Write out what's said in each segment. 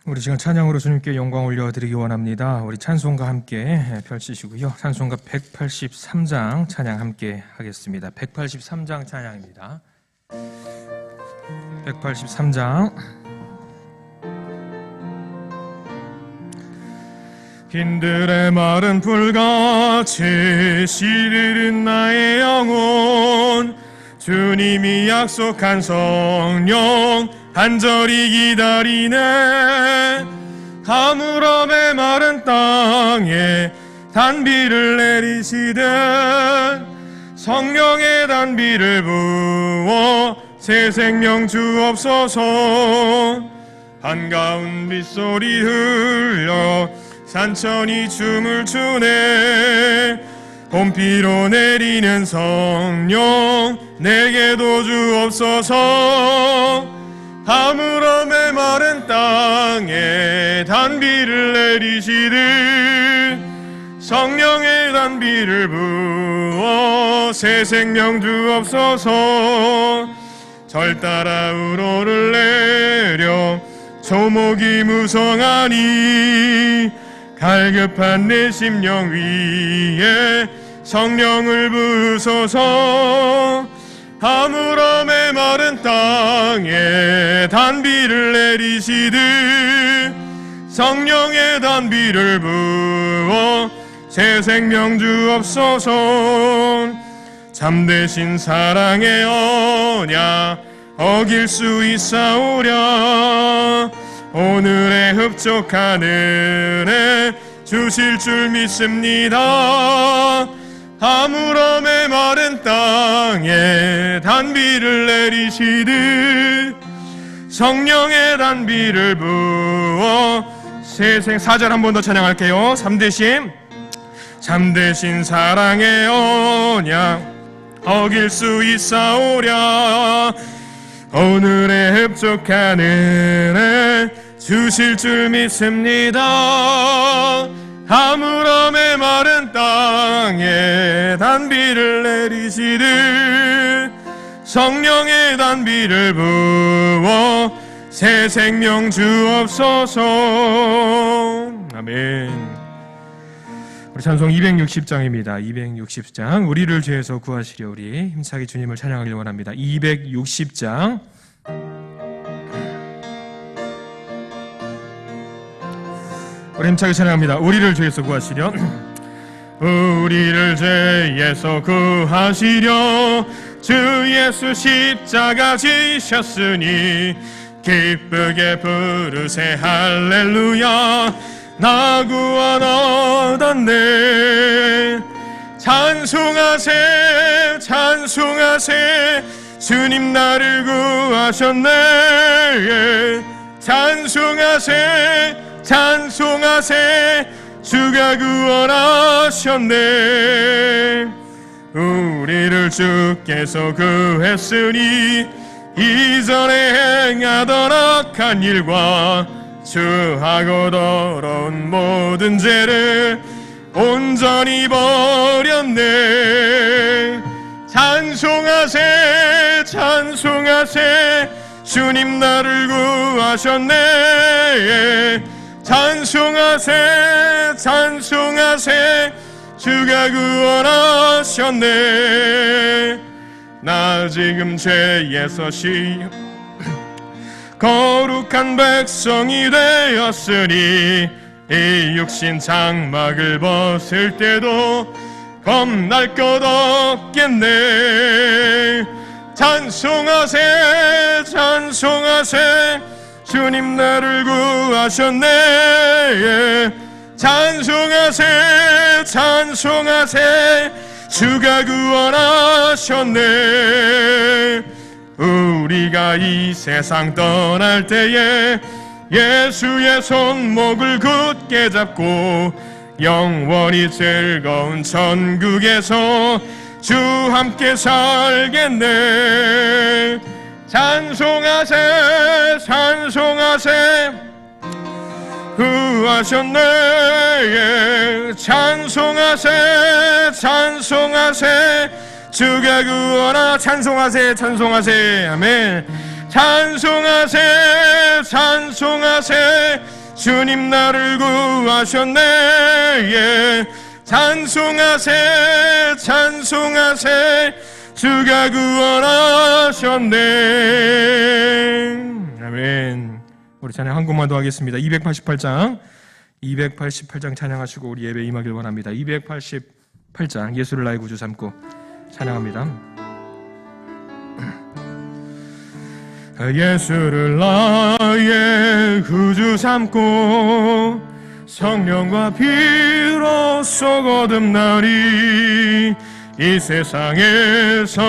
우리 지금 찬양으로 주님께 영광 올려드리기 원합니다. 우리 찬송과 함께 펼치시고요. 찬송가 183장 찬양 함께 하겠습니다. 183장 찬양입니다. 183장. 빈들의 마른 풀같이 시리는 나의 영혼, 주님이 약속한 성령 간절히 기다리네. 가물음의 마른 땅에 단비를 내리시듯 성령의 단비를 부어 새 생명 주옵소서. 한가운 빗소리 흘려 산천이 춤을 추네. 봄비로 내리는 성령 내게도 주옵소서. 가물음의 마른 땅에 단비를 내리시듯 성령의 단비를 부어 새 생명 주옵소서. 절 따라 우러를 내려 조목이 무성하니 갈급한 내 심령 위에 성령을 부으소서. 가물음의 마른 땅에 단비를 내리시듯 성령의 단비를 부어 새 생명 주옵소서. 참되신 사랑의 언약 어길 수 있사오랴. 오늘의 흡족한 은혜 주실 줄 믿습니다. 가물음의 마른 땅에 단비를 내리시듯 성령의 단비를 부어 새생. 4절 한 번 더 찬양할게요. 참되신 사랑의 언약 어길 수 있사오랴. 오늘의 흡족한 은혜 주실 줄 믿습니다. 가물음의 마른 땅에 단비를 내리시듯 성령의 단비를 부어 새 생명 주옵소서. 아멘. 우리 찬송 260장입니다. 260장. 우리를 죄에서 구하시려 우리 힘차게 주님을 찬양하길 원합니다. 260장. 우리 힘차게 찬양합니다. 우리를 죄에서 구하시려. 우리를 죄에서 구하시려 주 예수 십자가 지셨으니 기쁘게 부르세 할렐루야. 나 구원 얻었네. 찬송하세 찬송하세 주님 나를 구하셨네. 찬송하세 찬송하세 주가 구원하셨네. 우리를 주께서 구했으니 이전에 행하던 악한 일과 주하고 더러운 모든 죄를 온전히 버렸네. 찬송하세 찬송하세 주님 나를 구하셨네. 찬송하세 찬송하세 주가 구원하셨네. 나 지금 죄에서 거룩한 백성이 되었으니 이 육신 장막을 벗을 때도 겁날 것 없겠네. 찬송하세 찬송하세 주님 나를 구하셨네. 찬송하세 찬송하세 주가 구원하셨네. 우리가 이 세상 떠날 때에 예수의 손목을 굳게 잡고 영원히 즐거운 천국에서 주 함께 살겠네. 찬송하세 찬송하세 구하셨네. 찬송하세 찬송하세 주가 구원하. 찬송하세 찬송하세. 아멘. 찬송하세 찬송하세 주님 나를 구하셨네. 예. 찬송하세 찬송하세 주가 구원하셨네. 아멘. 우리 찬양 한 곡만 더 하겠습니다. 288장 찬양하시고 우리 예배 임하길 원합니다. 288장 예수를 나의 구주 삼고 찬양합니다. 예수를 나의 구주 삼고 성령과 피로써 거듭나리. 이 세상에서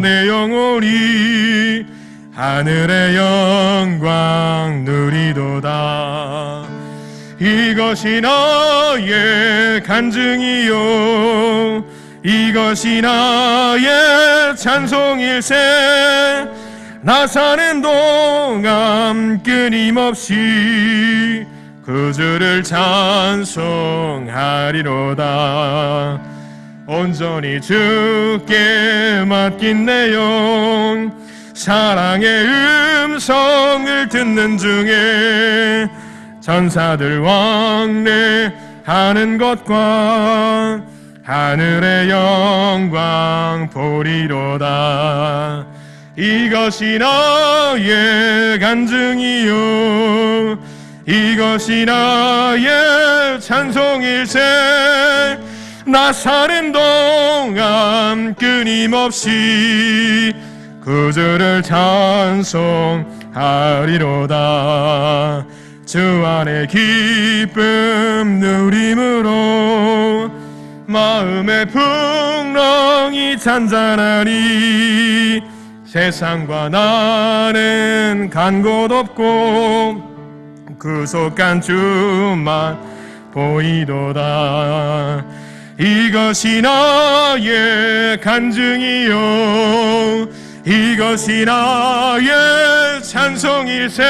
내 영혼이 하늘의 영광 누리도다. 이것이 나의 간증이요 이것이 나의 찬송일세. 나 사는 동안 끊임없이 구주를 찬송하리로다. 온전히 주께 맡긴 내 영 사랑의 음성을 듣는 중에 천사들 왕래하는 것과 하늘의 영광 보리로다. 이것이 나의 간증이요 이것이 나의 찬송일세. 나 사는 동안 끊임없이 구주를 찬송하리로다. 주 안에 기쁨 누림으로 마음의 풍랑이 잔잔하니 세상과 나는 간 곳 없고 구속한 주만 보이도다. 이것이 나의 간증이요 이것이 나의 찬송일세.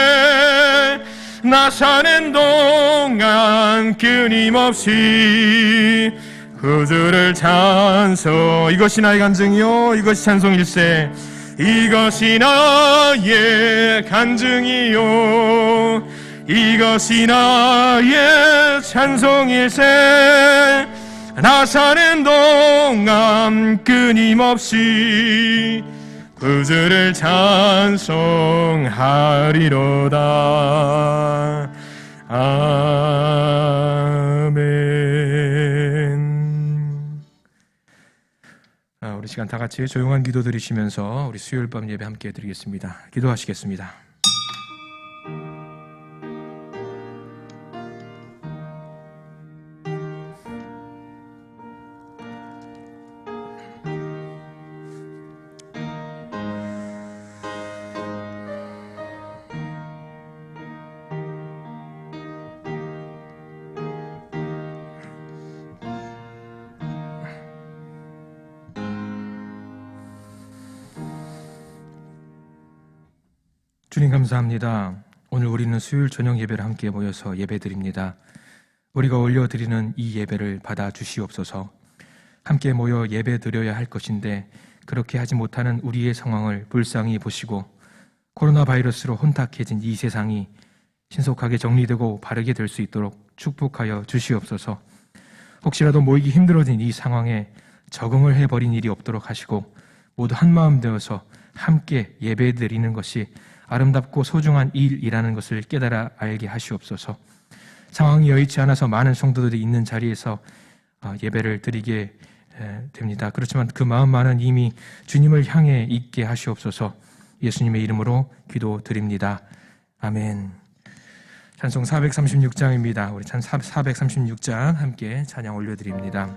나 사는 동안 끊임없이 구주를 찬송. 이것이 나의 간증이요 이것이 찬송일세. 이것이 나의 간증이요 이것이 나의 찬송일세. 나 사는 동안 끊임없이 구주를 찬송하리로다. 아멘. 우리 시간 다 같이 조용한 기도 드리시면서 우리 수요일 밤 예배 함께 드리겠습니다. 기도하시겠습니다. 주님 감사합니다. 오늘 우리는 수요일 저녁 예배를 함께 모여서 예배드립니다. 우리가 올려드리는 이 예배를 받아 주시옵소서. 함께 모여 예배드려야 할 것인데 그렇게 하지 못하는 우리의 상황을 불쌍히 보시고 코로나 바이러스로 혼탁해진 이 세상이 신속하게 정리되고 바르게 될 수 있도록 축복하여 주시옵소서. 혹시라도 모이기 힘들어진 이 상황에 적응을 해버린 일이 없도록 하시고 모두 한마음 되어서 함께 예배드리는 것이 아름답고 소중한 일이라는 것을 깨달아 알게 하시옵소서. 상황이 여의치 않아서 많은 성도들이 있는 자리에서 예배를 드리게 됩니다. 그렇지만 그 마음만은 이미 주님을 향해 있게 하시옵소서. 예수님의 이름으로 기도드립니다. 아멘. 찬송 436장입니다. 우리 찬 436장 함께 찬양 올려드립니다.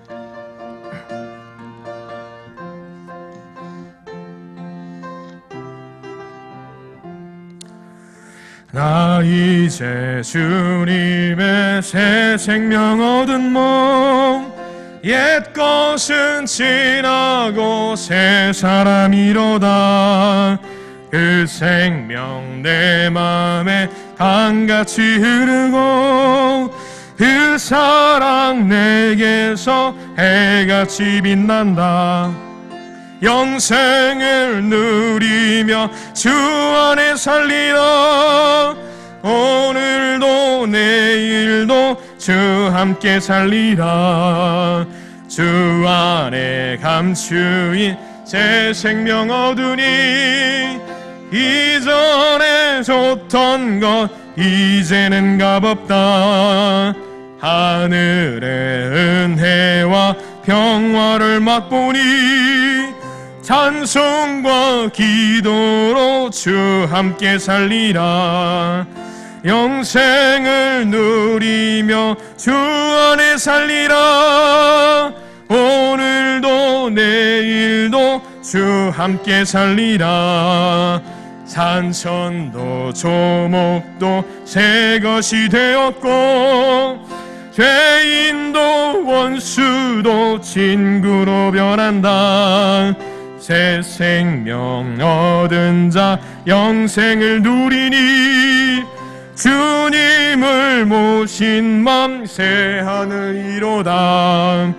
나 이제 주님의 새 생명 얻은 몸 옛 것은 지나고 새 사람이로다. 그 생명 내 맘에 강같이 흐르고 그 사랑 내게서 해같이 빛난다. 영생을 누리며 주 안에 살리라. 오늘도 내 함께 살리라. 주 안에 감추인 새 생명 얻으니 이전에 줬던 것 이제는 값없다. 하늘의 은혜와 평화를 맛보니 찬송과 기도로 주 함께 살리라. 영생을 누리며 주 안에 살리라. 오늘도 내일도 주 함께 살리라. 산천도 조목도 새 것이 되었고 죄인도 원수도 친구로 변한다. 새 생명 얻은 자 영생을 누리니 주님을 모신 맘 새 하늘이로다.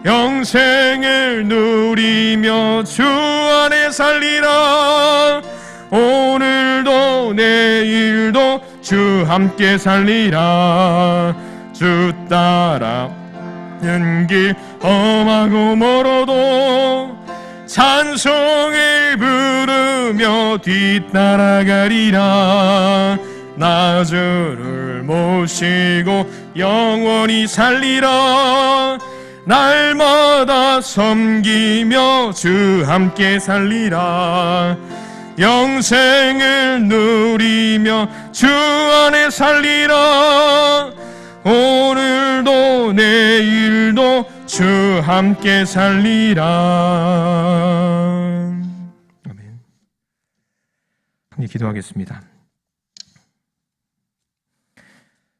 영생을 누리며 주 안에 살리라. 오늘도 내일도 주 함께 살리라. 주 따라는 길 험하고 멀어도 찬송을 부르며 뒤따라가리라. 나 주를 모시고 영원히 살리라. 날마다 섬기며 주 함께 살리라. 영생을 누리며 주 안에 살리라. 오늘도 내일도 주 함께 살리라. 아멘. 함께 기도하겠습니다.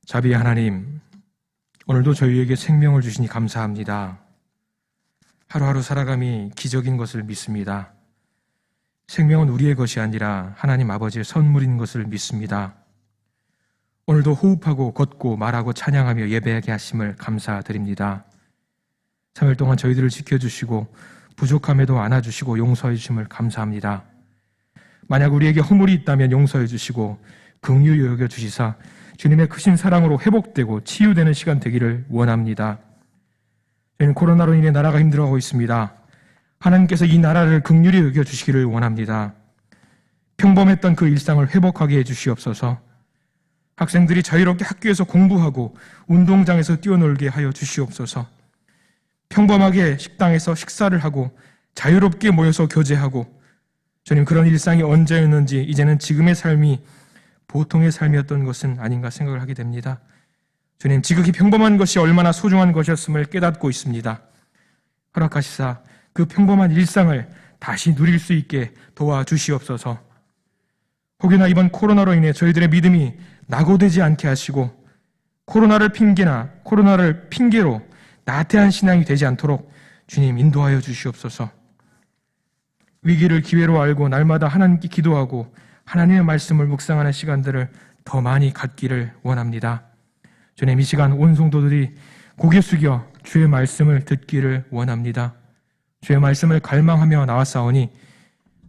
자비의 하나님, 오늘도 저희에게 생명을 주시니 감사합니다. 하루하루 살아감이 기적인 것을 믿습니다. 생명은 우리의 것이 아니라 하나님 아버지의 선물인 것을 믿습니다. 오늘도 호흡하고 걷고 말하고 찬양하며 예배하게 하심을 감사드립니다. 3일 동안 저희들을 지켜주시고 부족함에도 안아주시고 용서해 주심을 감사합니다. 만약 우리에게 허물이 있다면 용서해 주시고 긍휼히 여겨 주시사 주님의 크신 사랑으로 회복되고 치유되는 시간 되기를 원합니다. 저희는 코로나로 인해 나라가 힘들어하고 있습니다. 하나님께서 이 나라를 긍휼히 여겨 주시기를 원합니다. 평범했던 그 일상을 회복하게 해 주시옵소서. 학생들이 자유롭게 학교에서 공부하고 운동장에서 뛰어놀게 하여 주시옵소서. 평범하게 식당에서 식사를 하고 자유롭게 모여서 교제하고, 주님, 그런 일상이 언제였는지 이제는 지금의 삶이 보통의 삶이었던 것은 아닌가 생각을 하게 됩니다. 주님, 지극히 평범한 것이 얼마나 소중한 것이었음을 깨닫고 있습니다. 허락하시사 그 평범한 일상을 다시 누릴 수 있게 도와주시옵소서. 혹여나 이번 코로나로 인해 저희들의 믿음이 낙오되지 않게 하시고 코로나를 핑계로 나태한 신앙이 되지 않도록 주님 인도하여 주시옵소서. 위기를 기회로 알고 날마다 하나님께 기도하고 하나님의 말씀을 묵상하는 시간들을 더 많이 갖기를 원합니다. 주님, 이 시간 온 성도들이 고개 숙여 주의 말씀을 듣기를 원합니다. 주의 말씀을 갈망하며 나왔사오니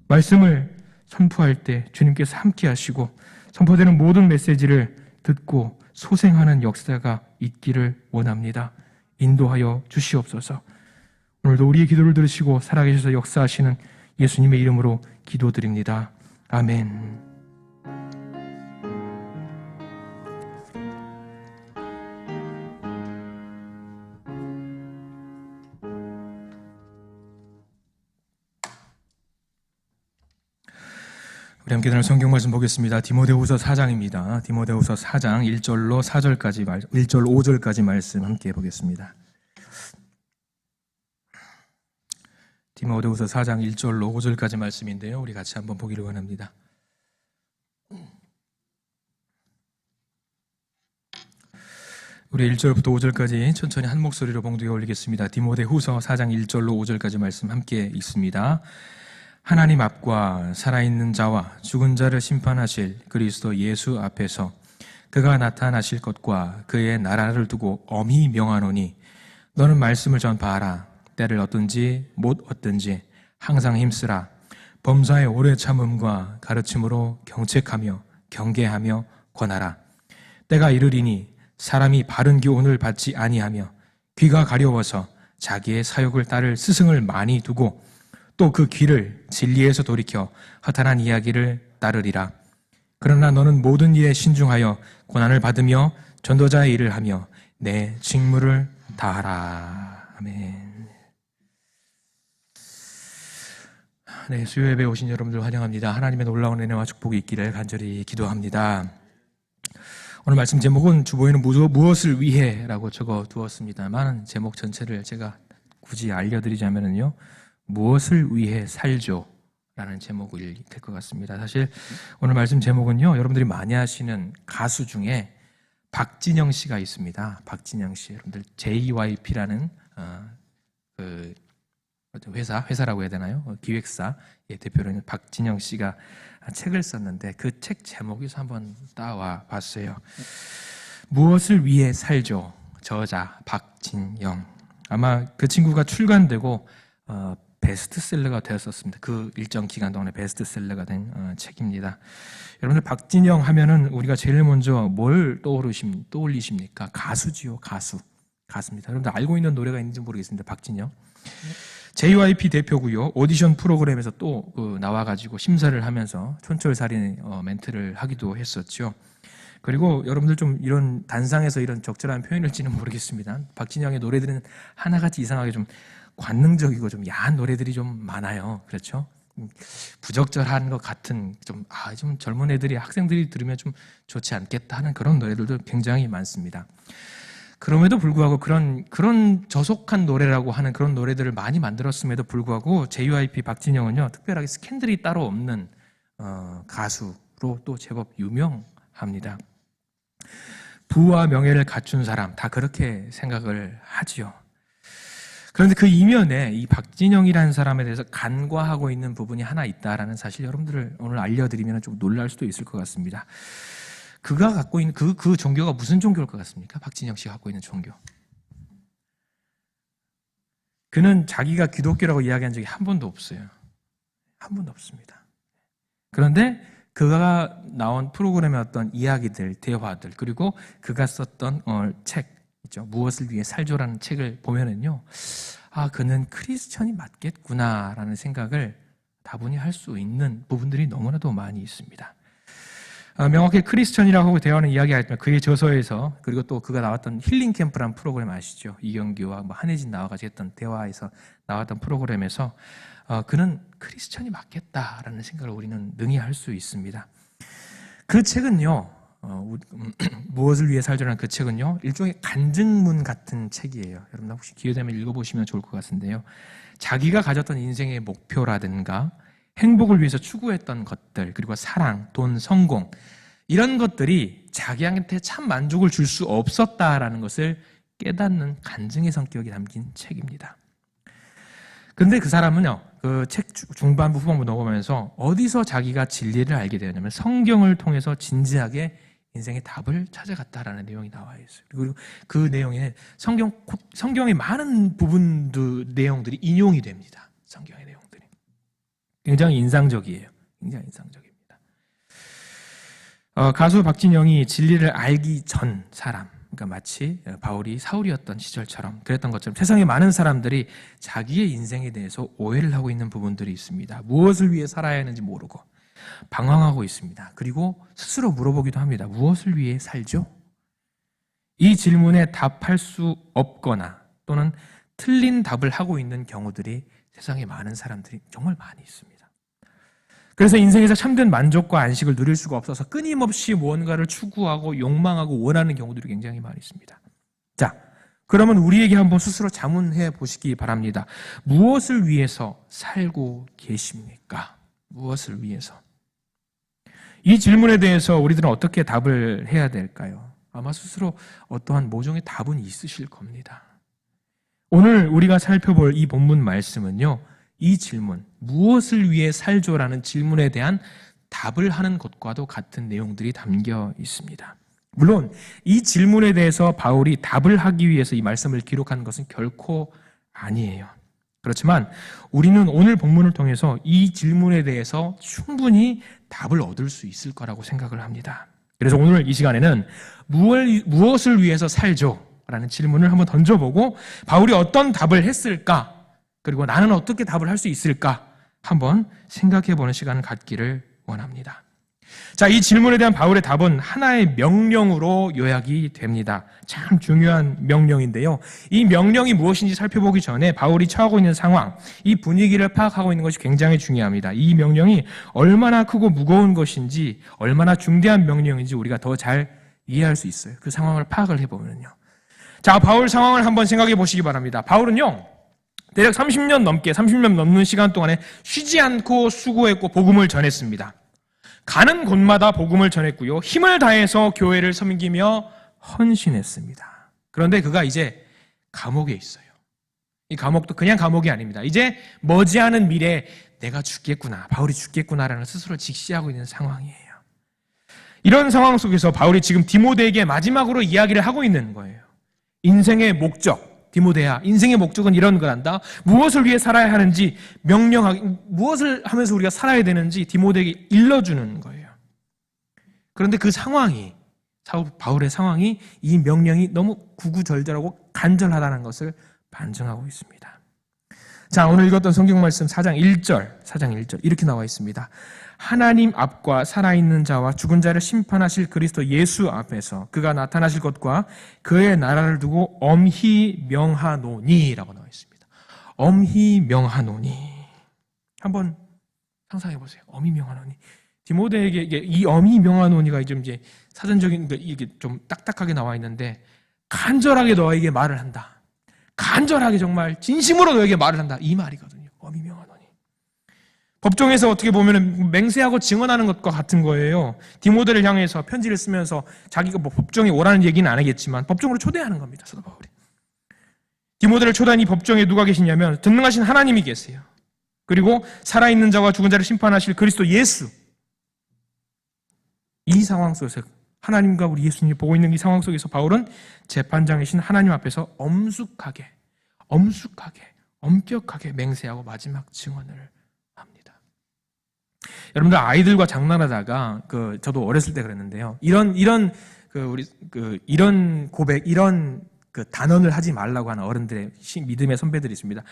말씀을 선포할 때 주님께서 함께 하시고 선포되는 모든 메시지를 듣고 소생하는 역사가 있기를 원합니다. 인도하여 주시옵소서. 오늘도 우리의 기도를 들으시고 살아계셔서 역사하시는 예수님의 이름으로 기도드립니다. 아멘. 우리 함께 나눌 성경 말씀 보겠습니다. 디모데후서 4장입니다. 디모데후서 4장 1절로 5절까지 말씀 함께 보겠습니다. 디모데후서 4장 1절로 5절까지 말씀인데요. 우리 같이 한번 보기를 원합니다. 우리 1절부터 5절까지 천천히 한 목소리로 봉독해 올리겠습니다. 디모데후서 4장 1절로 5절까지 말씀 함께 읽습니다. 하나님 앞과 살아있는 자와 죽은 자를 심판하실 그리스도 예수 앞에서 그가 나타나실 것과 그의 나라를 두고 엄히 명하노니 너는 말씀을 전파하라. 때를 얻든지 못 얻든지 항상 힘쓰라. 범사의 오래 참음과 가르침으로 경책하며 경계하며 권하라. 때가 이르리니 사람이 바른 교훈을 받지 아니하며 귀가 가려워서 자기의 사욕을 따를 스승을 많이 두고 또 그 귀를 진리에서 돌이켜 허탄한 이야기를 따르리라. 그러나 너는 모든 일에 신중하여 고난을 받으며 전도자의 일을 하며 내 직무를 다하라. 아멘. 네, 수요 예배 오신 여러분들 환영합니다. 하나님의 놀라운 은혜와 축복이 있기를 간절히 기도합니다. 오늘 말씀 제목은 주보에는 무엇을 위해라고 적어 두었습니다만 제목 전체를 제가 굳이 알려드리자면요, 무엇을 위해 살죠? 라는 제목이 될 것 같습니다. 사실 오늘 말씀 제목은요, 여러분들이 많이 아시는 가수 중에 박진영 씨가 있습니다. 박진영 씨, 여러분들 JYP라는 그 회사라고 해야 되나요? 기획사의 대표로 있는 박진영 씨가 책을 썼는데 그 책 제목에서 한번 따와 봤어요. 무엇을 위해 살죠? 저자 박진영. 아마 그 친구가 출간되고 베스트셀러가 되었었습니다. 그 일정 기간 동안에 베스트셀러가 된 책입니다. 여러분들 박진영 하면은 우리가 제일 먼저 뭘 떠올리십니까? 가수지요, 가수입니다. 여러분들 알고 있는 노래가 있는지 모르겠습니다. 박진영. JYP 대표고요. 오디션 프로그램에서 또 나와가지고 심사를 하면서 촌철살인 멘트를 하기도 했었죠. 그리고 여러분들 좀 이런 단상에서 이런 적절한 표현일지는 모르겠습니다. 박진영의 노래들은 하나같이 이상하게 좀 관능적이고 좀 야한 노래들이 좀 많아요. 그렇죠? 부적절한 것 같은 좀 젊은 애들이, 학생들이 들으면 좀 좋지 않겠다 하는 그런 노래들도 굉장히 많습니다. 그럼에도 불구하고 그런 저속한 노래라고 하는 그런 노래들을 많이 만들었음에도 불구하고 JYP 박진영은요, 특별하게 스캔들이 따로 없는 가수로 또 제법 유명합니다. 부와 명예를 갖춘 사람 다 그렇게 생각을 하지요. 그런데 그 이면에 이 박진영이라는 사람에 대해서 간과하고 있는 부분이 하나 있다라는 사실 여러분들을 오늘 알려드리면 좀 놀랄 수도 있을 것 같습니다. 그가 갖고 있는 그 종교가 무슨 종교일 것 같습니까? 박진영 씨가 갖고 있는 종교. 그는 자기가 기독교라고 이야기한 적이 한 번도 없어요. 한 번도 없습니다. 그런데 그가 나온 프로그램의 어떤 이야기들, 대화들, 그리고 그가 썼던 책 있죠. 무엇을 위해 살죠라는 책을 보면은요, 그는 크리스천이 맞겠구나라는 생각을 다분히 할 수 있는 부분들이 너무나도 많이 있습니다. 명확히 크리스천이라고 대화하는 이야기가 그의 저서에서, 그리고 또 그가 나왔던 힐링 캠프라는 프로그램 아시죠? 이경규와 한혜진 나와가지고 했던 대화에서 나왔던 프로그램에서 그는 크리스천이 맞겠다라는 생각을 우리는 능히 할 수 있습니다. 그 책은요, 무엇을 위해 살죠라는 그 책은요, 일종의 간증문 같은 책이에요. 여러분 혹시 기회되면 읽어보시면 좋을 것 같은데요, 자기가 가졌던 인생의 목표라든가 행복을 위해서 추구했던 것들, 그리고 사랑, 돈, 성공, 이런 것들이 자기한테 참 만족을 줄 수 없었다라는 것을 깨닫는 간증의 성격이 담긴 책입니다. 근데 그 사람은요, 그 책 중반부 후반부 넘어가면서 어디서 자기가 진리를 알게 되었냐면 성경을 통해서 진지하게 인생의 답을 찾아갔다라는 내용이 나와 있어요. 그리고 그 내용에 성경의 많은 내용들이 인용이 됩니다. 성경의 내용들이. 굉장히 인상적이에요. 굉장히 인상적입니다. 가수 박진영이 진리를 알기 전 사람, 그러니까 마치 바울이 사울이었던 시절처럼 그랬던 것처럼 세상에 많은 사람들이 자기의 인생에 대해서 오해를 하고 있는 부분들이 있습니다. 무엇을 위해 살아야 하는지 모르고 방황하고 있습니다. 그리고 스스로 물어보기도 합니다. 무엇을 위해 살죠? 이 질문에 답할 수 없거나 또는 틀린 답을 하고 있는 경우들이 세상에 많은 사람들이 정말 많이 있습니다. 그래서 인생에서 참된 만족과 안식을 누릴 수가 없어서 끊임없이 무언가를 추구하고 욕망하고 원하는 경우들이 굉장히 많이 있습니다. 자, 그러면 우리에게 한번 스스로 자문해 보시기 바랍니다. 무엇을 위해서 살고 계십니까? 무엇을 위해서? 이 질문에 대해서 우리들은 어떻게 답을 해야 될까요? 아마 스스로 어떠한 모종의 답은 있으실 겁니다. 오늘 우리가 살펴볼 이 본문 말씀은요, 이 질문, 무엇을 위해 살죠라는 질문에 대한 답을 하는 것과도 같은 내용들이 담겨 있습니다. 물론 이 질문에 대해서 바울이 답을 하기 위해서 이 말씀을 기록한 것은 결코 아니에요. 그렇지만 우리는 오늘 본문을 통해서 이 질문에 대해서 충분히 답을 얻을 수 있을 거라고 생각을 합니다. 그래서 오늘 이 시간에는 무엇을 위해서 살죠? 라는 질문을 한번 던져보고 바울이 어떤 답을 했을까? 그리고 나는 어떻게 답을 할 수 있을까? 한번 생각해보는 시간을 갖기를 원합니다. 자, 이 질문에 대한 바울의 답은 하나의 명령으로 요약이 됩니다. 참 중요한 명령인데요. 이 명령이 무엇인지 살펴보기 전에 바울이 처하고 있는 상황, 이 분위기를 파악하고 있는 것이 굉장히 중요합니다. 이 명령이 얼마나 크고 무거운 것인지, 얼마나 중대한 명령인지 우리가 더 잘 이해할 수 있어요. 그 상황을 파악을 해보면요. 자, 바울 상황을 한번 생각해 보시기 바랍니다. 바울은요, 대략 30년 넘는 시간 동안에 쉬지 않고 수고했고 복음을 전했습니다. 가는 곳마다 복음을 전했고요. 힘을 다해서 교회를 섬기며 헌신했습니다. 그런데 그가 이제 감옥에 있어요. 이 감옥도 그냥 감옥이 아닙니다. 이제 머지않은 미래에 내가 죽겠구나, 바울이 죽겠구나라는 스스로를 직시하고 있는 상황이에요. 이런 상황 속에서 바울이 지금 디모데에게 마지막으로 이야기를 하고 있는 거예요. 인생의 목적, 디모데야, 인생의 목적은 이런 거란다. 무엇을 위해 살아야 하는지 무엇을 하면서 우리가 살아야 되는지 디모데에게 일러주는 거예요. 그런데 그 상황이, 바울의 상황이 이 명령이 너무 구구절절하고 간절하다는 것을 반증하고 있습니다. 자, 오늘 읽었던 성경 말씀 4장 1절 이렇게 나와 있습니다. 하나님 앞과 살아있는 자와 죽은 자를 심판하실 그리스도 예수 앞에서 그가 나타나실 것과 그의 나라를 두고 엄히 명하노니 라고 나와 있습니다. 엄히 명하노니. 한번 상상해 보세요. 엄히 명하노니. 디모데에게 이 엄히 명하노니가 좀 이제 사전적인 이게 좀 딱딱하게 나와 있는데 간절하게 너에게 말을 한다. 간절하게 정말 진심으로 너에게 말을 한다. 이 말이거든요. 엄히 명하노니. 법정에서 어떻게 보면 맹세하고 증언하는 것과 같은 거예요. 디모데를 향해서 편지를 쓰면서 자기가 뭐 법정에 오라는 얘기는 안 하겠지만 법정으로 초대하는 겁니다. 사도 바울이. 디모데를 초대한 이 법정에 누가 계시냐면 전능하신 하나님이 계세요. 그리고 살아있는 자와 죽은 자를 심판하실 그리스도 예수. 이 상황 속에서 하나님과 우리 예수님이 보고 있는 이 상황 속에서 바울은 재판장이신 하나님 앞에서 엄숙하게, 엄격하게 맹세하고 마지막 증언을 합니다. 여러분들 아이들과 장난하다가 저도 어렸을 때 그랬는데요. 이런 고백, 이런 단언을 하지 말라고 하는 어른들의 믿음의 선배들이 있습니다.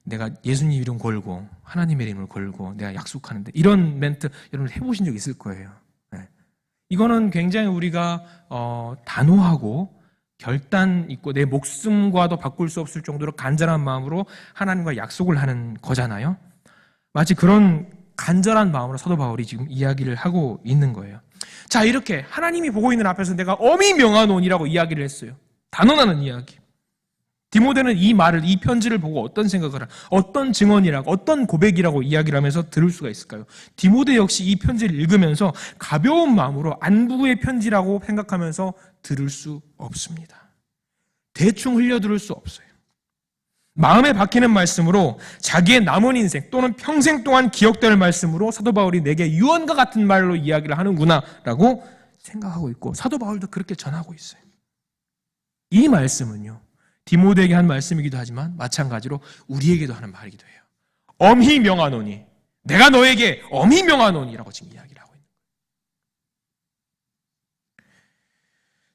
내가 예수님 이름 걸고 하나님의 이름을 걸고 내가 약속하는데, 이런 멘트 여러분 해보신 적 있을 거예요. 네. 이거는 굉장히 우리가 단호하고 결단 있고 내 목숨과도 바꿀 수 없을 정도로 간절한 마음으로 하나님과 약속을 하는 거잖아요. 마치 그런 간절한 마음으로 사도 바울이 지금 이야기를 하고 있는 거예요. 자, 이렇게 하나님이 보고 있는 앞에서 내가 엄히 명하노니라고 이야기를 했어요. 단언하는 이야기. 디모데는 이 말을, 이 편지를 보고 어떤 생각을, 어떤 증언이라고, 어떤 고백이라고 이야기를 하면서 들을 수가 있을까요? 디모데 역시 이 편지를 읽으면서 가벼운 마음으로 안부의 편지라고 생각하면서 들을 수 없습니다. 대충 흘려들을 수 없어요. 마음에 박히는 말씀으로 자기의 남은 인생 또는 평생 동안 기억될 말씀으로 사도 바울이 내게 유언과 같은 말로 이야기를 하는구나라고 생각하고 있고, 사도 바울도 그렇게 전하고 있어요. 이 말씀은요, 디모데에게 한 말씀이기도 하지만 마찬가지로 우리에게도 하는 말이기도 해요. 엄히 명하노니, 내가 너에게 엄히 명하노니라고 지금 이야기를 하고 있는 거예요.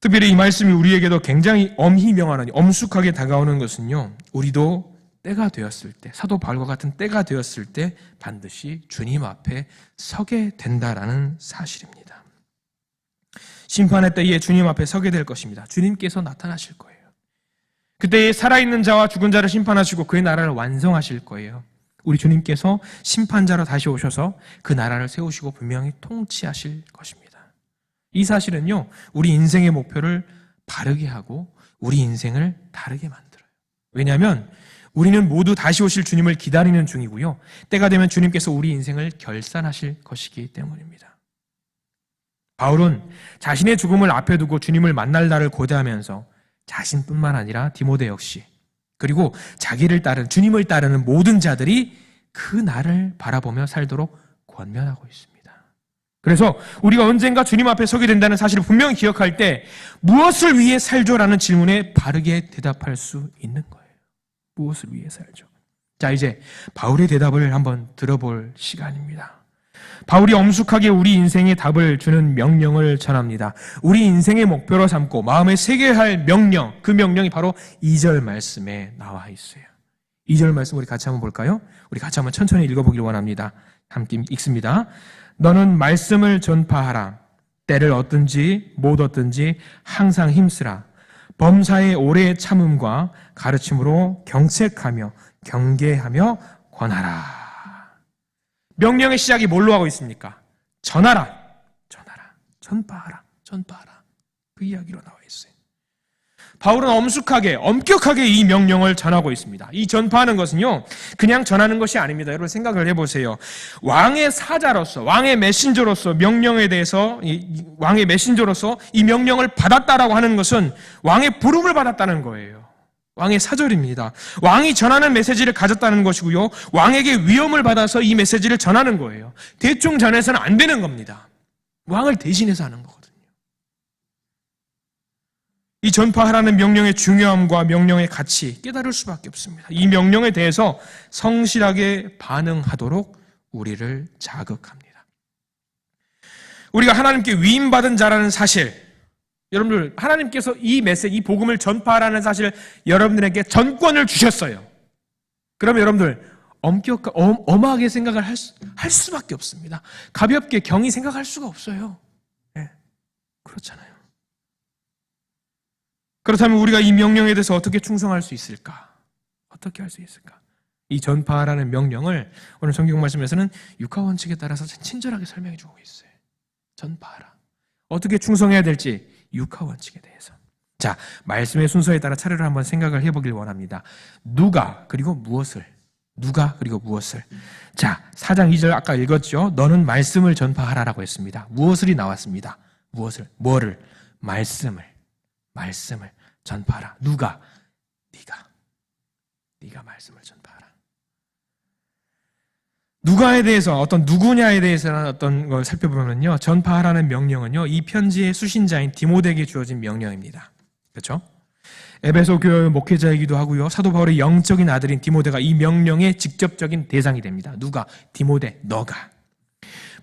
특별히 이 말씀이 우리에게도 굉장히 엄히 명하노니, 엄숙하게 다가오는 것은요, 우리도 때가 되었을 때, 사도 바울과 같은 때가 되었을 때 반드시 주님 앞에 서게 된다라는 사실입니다. 심판의 때에 주님 앞에 서게 될 것입니다. 주님께서 나타나실 거예요. 그때 살아있는 자와 죽은 자를 심판하시고 그의 나라를 완성하실 거예요. 우리 주님께서 심판자로 다시 오셔서 그 나라를 세우시고 분명히 통치하실 것입니다. 이 사실은요, 우리 인생의 목표를 바르게 하고 우리 인생을 다르게 만들어요. 왜냐하면 우리는 모두 다시 오실 주님을 기다리는 중이고요, 때가 되면 주님께서 우리 인생을 결산하실 것이기 때문입니다. 바울은 자신의 죽음을 앞에 두고 주님을 만날 날을 고대하면서 자신뿐만 아니라 디모데 역시, 그리고 자기를 따르는, 주님을 따르는 모든 자들이 그 날을 바라보며 살도록 권면하고 있습니다. 그래서 우리가 언젠가 주님 앞에 서게 된다는 사실을 분명히 기억할 때 무엇을 위해 살죠라는 질문에 바르게 대답할 수 있는 거예요. 무엇을 위해 살죠? 자, 이제 바울의 대답을 한번 들어볼 시간입니다. 바울이 엄숙하게 우리 인생의 답을 주는 명령을 전합니다. 우리 인생의 목표로 삼고 마음에 새겨야 할 명령, 그 명령이 바로 2절 말씀에 나와 있어요. 2절 말씀 우리 같이 한번 볼까요? 우리 같이 한번 천천히 읽어보기를 원합니다. 함께 읽습니다. 너는 말씀을 전파하라. 때를 얻든지 못 얻든지 항상 힘쓰라. 범사의 오래 참음과 가르침으로 경책하며 경계하며 권하라. 명령의 시작이 뭘로 하고 있습니까? 전하라, 전하라, 전파하라, 전파하라. 그 이야기로 나와 있어요. 바울은 엄숙하게, 엄격하게 이 명령을 전하고 있습니다. 이 전파하는 것은요, 그냥 전하는 것이 아닙니다. 여러분 생각을 해보세요. 왕의 사자로서, 왕의 메신저로서 명령에 대해서, 왕의 메신저로서 이 명령을 받았다라고 하는 것은 왕의 부름을 받았다는 거예요. 왕의 사절입니다. 왕이 전하는 메시지를 가졌다는 것이고요. 왕에게 위엄을 받아서 이 메시지를 전하는 거예요. 대충 전해서는 안 되는 겁니다. 왕을 대신해서 하는 거거든요. 이 전파하라는 명령의 중요함과 명령의 가치 깨달을 수밖에 없습니다. 이 명령에 대해서 성실하게 반응하도록 우리를 자극합니다. 우리가 하나님께 위임받은 자라는 사실, 여러분들 하나님께서 이 메시지, 이 복음을 전파하라는 사실 여러분들에게 전권을 주셨어요. 그러면 여러분들 엄하게 생각을 할 수밖에 없습니다. 가볍게 경히 생각할 수가 없어요. 네, 그렇잖아요. 그렇다면 우리가 이 명령에 대해서 어떻게 충성할 수 있을까? 어떻게 할 수 있을까? 이 전파라는 명령을 오늘 성경 말씀에서는 육하원칙에 따라서 친절하게 설명해 주고 있어요. 전파하라. 어떻게 충성해야 될지 육하원칙에 대해서. 자, 말씀의 순서에 따라 차례로 한번 생각을 해보길 원합니다. 누가 그리고 무엇을. 누가 그리고 무엇을. 자, 4장 2절 아까 읽었죠? 너는 말씀을 전파하라라고 했습니다. 무엇을이 나왔습니다. 무엇을. 뭐를. 말씀을 전파하라. 누가? 네가 말씀을 전파하라. 누가에 대해서, 어떤 누구냐에 대해서는 어떤 걸 살펴보면요, 전파하라는 명령은요, 이 편지의 수신자인 디모데에게 주어진 명령입니다. 그렇죠? 에베소 교회 목회자이기도 하고요, 사도 바울의 영적인 아들인 디모데가 이 명령의 직접적인 대상이 됩니다. 누가? 디모데, 너가.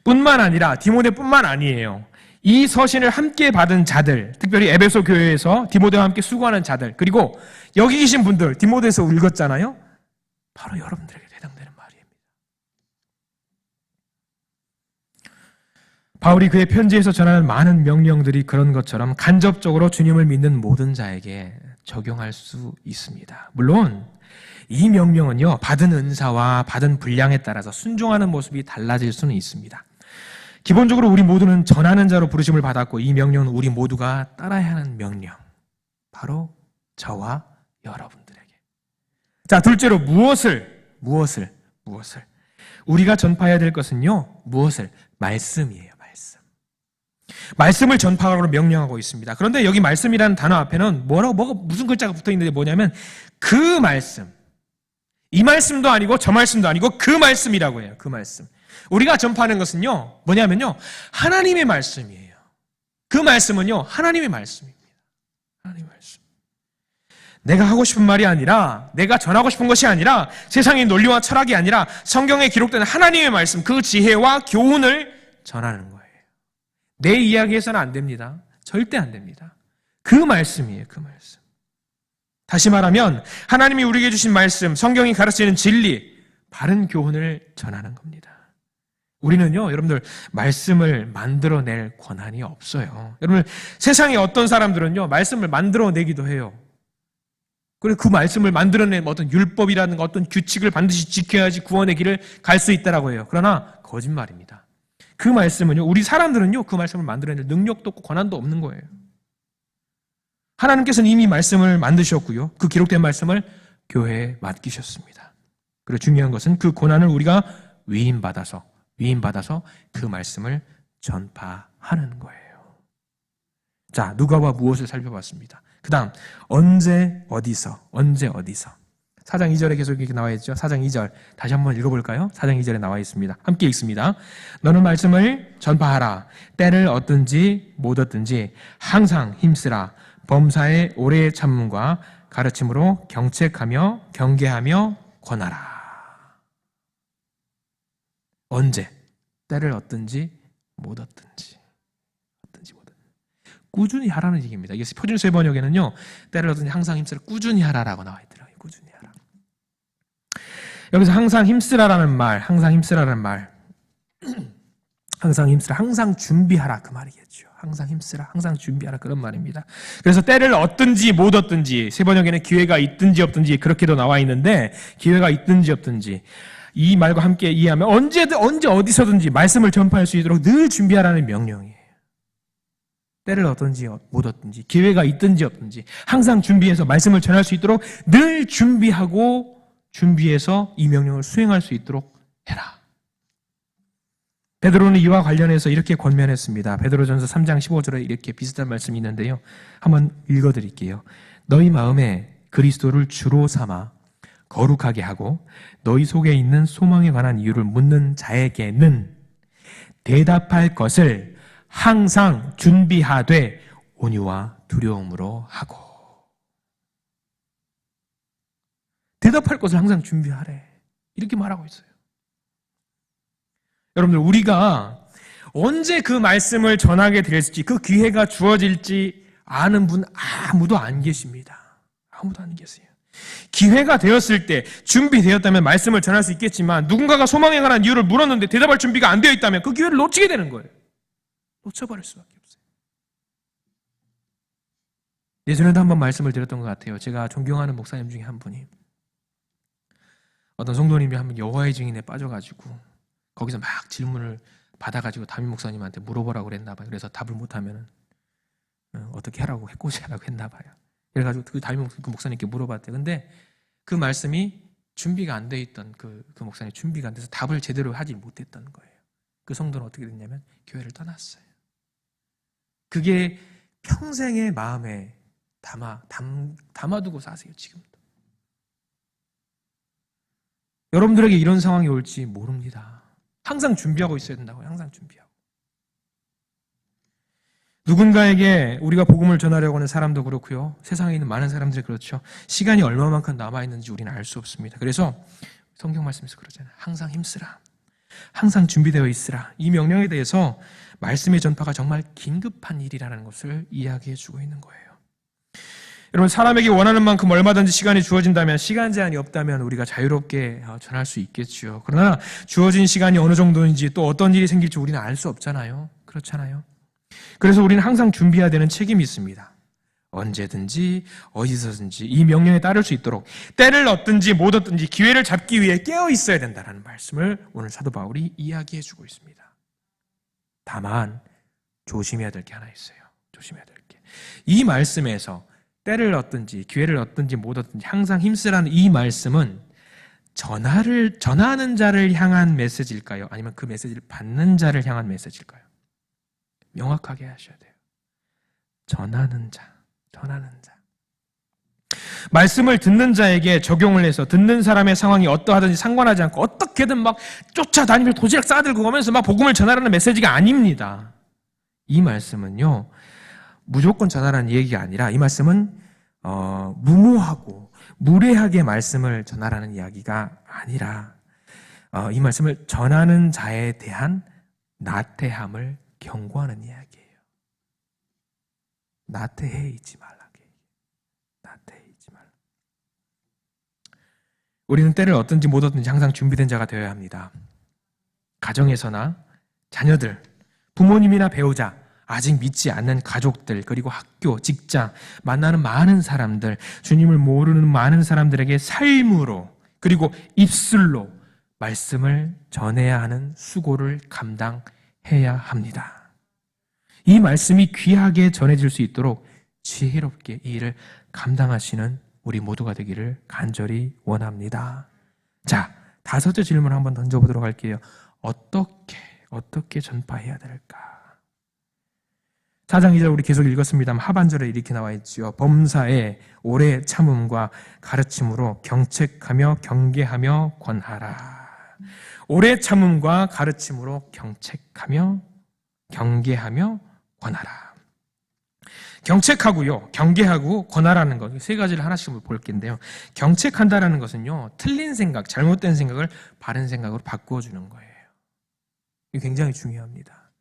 뿐만 아니라 디모데뿐만 아니에요. 이 서신을 함께 받은 자들, 특별히 에베소 교회에서 디모데와 함께 수고하는 자들, 그리고 여기 계신 분들, 디모데에서 읽었잖아요. 바로 여러분들에게 해당되는 말입니다. 바울이 그의 편지에서 전하는 많은 명령들이 그런 것처럼 간접적으로 주님을 믿는 모든 자에게 적용할 수 있습니다. 물론 이 명령은요, 받은 은사와 받은 분량에 따라서 순종하는 모습이 달라질 수는 있습니다. 기본적으로 우리 모두는 전하는 자로 부르심을 받았고, 이 명령은 우리 모두가 따라야 하는 명령, 바로 저와 여러분들에게. 자, 둘째로 무엇을 우리가 전파해야 될 것은요, 무엇을? 말씀이에요. 말씀을 전파하라고 명령하고 있습니다. 그런데 여기 말씀이라는 단어 앞에는 무슨 글자가 붙어 있는데 뭐냐면 그 말씀. 이 말씀도 아니고 저 말씀도 아니고 그 말씀이라고 해요. 그 말씀. 우리가 전파하는 것은요, 뭐냐면요, 하나님의 말씀이에요. 그 말씀은요, 하나님의 말씀입니다. 하나님의 말씀. 내가 하고 싶은 말이 아니라, 내가 전하고 싶은 것이 아니라, 세상의 논리와 철학이 아니라 성경에 기록된 하나님의 말씀, 그 지혜와 교훈을 전하는 거예요. 내 이야기에서는 안 됩니다. 절대 안 됩니다. 그 말씀이에요. 그 말씀. 다시 말하면 하나님이 우리에게 주신 말씀, 성경이 가르치는 진리, 바른 교훈을 전하는 겁니다. 우리는요, 여러분들, 말씀을 만들어낼 권한이 없어요. 여러분, 세상에 어떤 사람들은요, 말씀을 만들어내기도 해요. 그리고 그 말씀을 만들어낸 어떤 율법이라든가 어떤 규칙을 반드시 지켜야지 구원의 길을 갈 수 있다라고 해요. 그러나 거짓말입니다. 그 말씀은요, 우리 사람들은요, 그 말씀을 만들어낼 능력도 없고 권한도 없는 거예요. 하나님께서는 이미 말씀을 만드셨고요, 그 기록된 말씀을 교회에 맡기셨습니다. 그리고 중요한 것은 그 권한을 우리가 위임받아서 그 말씀을 전파하는 거예요. 자, 누가와 무엇을 살펴봤습니다. 그 다음, 언제 어디서. 4장 2절에 계속 이렇게 나와 있죠. 4장 2절 다시 한번 읽어볼까요? 4장 2절에 나와 있습니다. 함께 읽습니다. 너는 말씀을 전파하라. 때를 얻든지 못 얻든지 항상 힘쓰라. 범사의 오래 참음과 가르침으로 경책하며 경계하며 권하라. 언제? 때를 얻든지 못 얻든지. 꾸준히 하라는 얘기입니다. 이게 표준세 번역에는요, 때를 얻든지 항상 힘쓰라, 꾸준히 하라라고 나와 있더라고요. 꾸준히 하라. 여기서 항상 힘쓰라라는 말, 항상 힘쓰라, 항상 준비하라 그 말이겠죠. 항상 힘쓰라, 항상 준비하라 그런 말입니다. 그래서 때를 얻든지 못 얻든지, 세 번역에는 기회가 있든지 없든지 그렇게도 나와 있는데, 기회가 있든지 없든지 이 말과 함께 이해하면 언제 어디서든지 말씀을 전파할 수 있도록 늘 준비하라는 명령이에요. 때를 얻든지 못 얻든지, 기회가 있든지 없든지 항상 준비해서 말씀을 전할 수 있도록 늘 준비해서 이 명령을 수행할 수 있도록 해라. 베드로는 이와 관련해서 이렇게 권면했습니다. 베드로전서 3장 15절에 이렇게 비슷한 말씀이 있는데요. 한번 읽어드릴게요. 너희 마음에 그리스도를 주로 삼아 거룩하게 하고 너희 속에 있는 소망에 관한 이유를 묻는 자에게는 대답할 것을 항상 준비하되 온유와 두려움으로 하고. 대답할 것을 항상 준비하래. 이렇게 말하고 있어요. 여러분들, 우리가 언제 그 말씀을 전하게 될지, 그 기회가 주어질지 아는 분 아무도 안 계십니다. 아무도 안 계세요. 기회가 되었을 때 준비되었다면 말씀을 전할 수 있겠지만, 누군가가 소망에 관한 이유를 물었는데 대답할 준비가 안 되어 있다면 그 기회를 놓치게 되는 거예요. 놓쳐버릴 수밖에 없어요. 예전에도 한번 말씀을 드렸던 것 같아요. 제가 존경하는 목사님 중에 한 분이, 어떤 성도님이 한 번 여호와의 증인에 빠져가지고 거기서 막 질문을 받아가지고 담임 목사님한테 물어보라고 그랬나 봐요. 그래서 답을 못하면 어떻게 하라고, 해코지 하라고 했나 봐요. 그래가지고 그 담임 목사님께 물어봤대요. 근데 그 말씀이 준비가 안 돼 있던 그 목사님, 준비가 안 돼서 답을 제대로 하지 못했던 거예요. 그 성도는 어떻게 됐냐면 교회를 떠났어요. 그게 평생의 마음에 담아두고 사세요. 지금도. 여러분들에게 이런 상황이 올지 모릅니다. 항상 준비하고 있어야 된다고요. 항상 준비하고. 누군가에게 우리가 복음을 전하려고 하는 사람도 그렇고요. 세상에 있는 많은 사람들이 그렇죠. 시간이 얼마만큼 남아있는지 우리는 알 수 없습니다. 그래서 성경 말씀에서 그러잖아요. 항상 힘쓰라. 항상 준비되어 있으라. 이 명령에 대해서 말씀의 전파가 정말 긴급한 일이라는 것을 이야기해 주고 있는 거예요. 여러분, 사람에게 원하는 만큼 얼마든지 시간이 주어진다면, 시간 제한이 없다면 우리가 자유롭게 전할 수 있겠죠. 그러나 주어진 시간이 어느 정도인지, 또 어떤 일이 생길지 우리는 알 수 없잖아요. 그렇잖아요. 그래서 우리는 항상 준비해야 되는 책임이 있습니다. 언제든지 어디서든지 이 명령에 따를 수 있도록 때를 얻든지 못 얻든지 기회를 잡기 위해 깨어 있어야 된다는 말씀을 오늘 사도 바울이 이야기해 주고 있습니다. 다만 조심해야 될 게 하나 있어요. 조심해야 될 게. 이 말씀에서 때를 얻든지 기회를 얻든지 못 얻든지 항상 힘쓰라는 이 말씀은 전하는 자를 향한 메시지일까요? 아니면 그 메시지를 받는 자를 향한 메시지일까요? 명확하게 하셔야 돼요. 전하는 자. 말씀을 듣는 자에게 적용을 해서 듣는 사람의 상황이 어떠하든지 상관하지 않고 어떻게든 막 쫓아다니면서 도시락 싸들고 가면서 막 복음을 전하라는 메시지가 아닙니다. 이 말씀은요, 무조건 전하라는 얘기가 아니라 이 말씀은 무모하고 무례하게 말씀을 전하라는 이야기가 아니라 이 말씀을 전하는 자에 대한 나태함을 경고하는 이야기예요. 나태해 있지 말라게. 나태해 있지 말라. 우리는 때를 얻든지 못 얻든지 항상 준비된 자가 되어야 합니다. 가정에서나 자녀들, 부모님이나 배우자, 아직 믿지 않는 가족들, 그리고 학교, 직장, 만나는 많은 사람들, 주님을 모르는 많은 사람들에게 삶으로, 그리고 입술로 말씀을 전해야 하는 수고를 감당해야 합니다. 이 말씀이 귀하게 전해질 수 있도록 지혜롭게 이 일을 감당하시는 우리 모두가 되기를 간절히 원합니다. 자, 다섯째 질문 한번 던져보도록 할게요. 어떻게 전파해야 될까? 4장 2절 우리 계속 읽었습니다만 하반절에 이렇게 나와 있죠. 범사에 오래 참음과 가르침으로 경책하며 경계하며 권하라. 오래 참음과 가르침으로 경책하며 경계하며 권하라. 경책하고요, 경계하고 권하라는 것, 세 가지를 하나씩 볼 텐데요. 경책한다라는 것은요, 틀린 생각, 잘못된 생각을 바른 생각으로 바꾸어 주는 거예요. 이게 굉장히 중요합니다.